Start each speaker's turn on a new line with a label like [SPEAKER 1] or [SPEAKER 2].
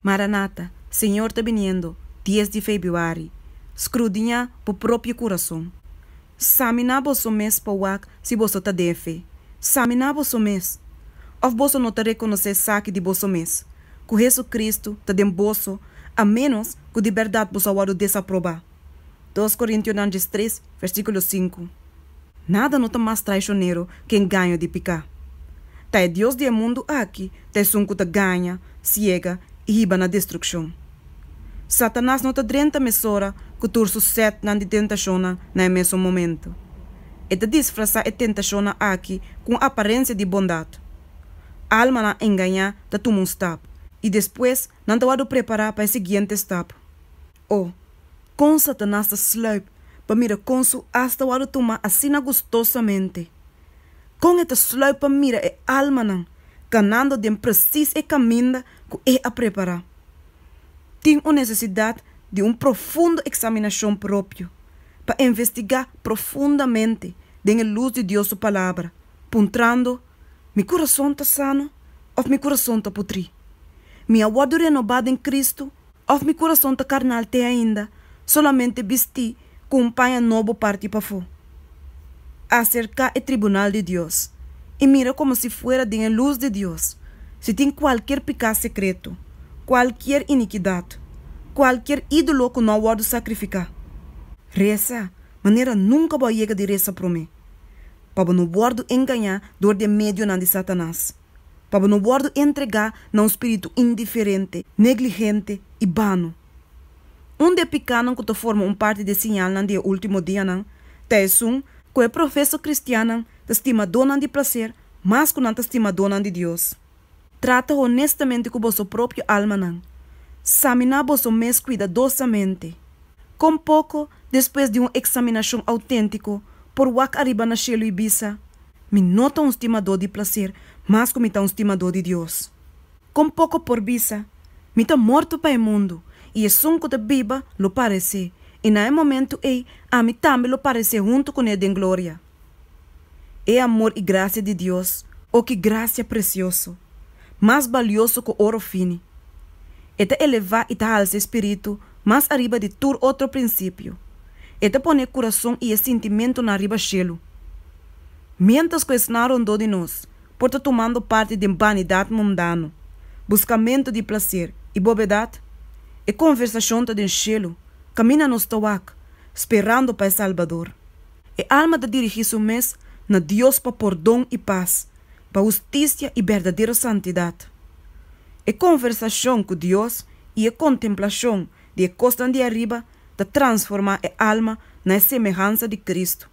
[SPEAKER 1] Maranata, Senhor está vindo, 10 de fevereiro. Escrudinha por próprio coração. Samina vosso mês para o se você está de fé. Samina vosso mês. Of você não está reconhecer saque de vosso mês. Que Jesus Cristo está de vosso, a menos que de verdade você o desaprovar. 2 Coríntios 3, versículo 5. Nada não está mais traicioneiro que enganho de picar. Tá é Deus do mundo aqui, tá é sunco da ganha, ciega e riba na destruição. Satanás não está drenta mesora que tur sucesso na de tentação na mesmo momento. E te disfraçar a tentação aqui com aparência de bondade. Alma na enganar da tomar um step. E depois não te vado preparar para o seguinte step. Oh, com Satanás te sluip, para mira com su hasta vado tomar assim gostosamente. Com este sluip para mira e alma não, ganhando de preciso e caminho que é a preparar. Tem a necessidade de uma profunda examinação própria para investigar profundamente a luz de Deus sua palavra, pontrando, meu coração está sano ou meu coração está putri? Minha vida renovada em Cristo ou meu coração está carnal até ainda, solamente vestir com um pai novo parte para fora? Acerca o tribunal de Deus e mira como se fuera de luz de Deus. Se tem qualquer pecado secreto, qualquer iniquidade, qualquer ídolo que não pode sacrificar. Reza, maneira nunca vai chegar de reza para mim. Para não pode enganar door de meio de Satanás. Para não pode entregar a um espírito indiferente, negligente e vano. De pecado que te forma parte de sinal no dia último dia, te é que o professor cristiano te estima dona de prazer, mas que não te estima dona de Deus. Trata honestamente com vosso próprio alma. Examina vosso mês cuidadosamente. Com pouco, depois de uma examinação autêntica, por wak arriba na cielo Ibiza, me nota um estimador de prazer, mas que me tá um estimador de Deus. Com pouco por visa, me tá morto para o mundo, e é sunco de biba lo parece, e naquele momento a mim também lo parece junto com ele em glória. É amor e graça de Deus, ou que graça precioso, mais valioso que ouro fino. É te elevar e te alça espírito mais arriba de todo outro princípio. É te poner coração e sentimento na arriba cielo. Mientras que esnaram do de nós, por te tomando parte de vanidade mundana, buscamento de prazer e bobedade, e conversação de cielo, camina nos tawak, esperando para o Salvador. E alma de dirigir seu mês na Deus para perdão e paz, para justiça e verdadeira santidade. E conversação com Deus e a contemplação de costa de arriba de transformar a alma na semelhança de Cristo.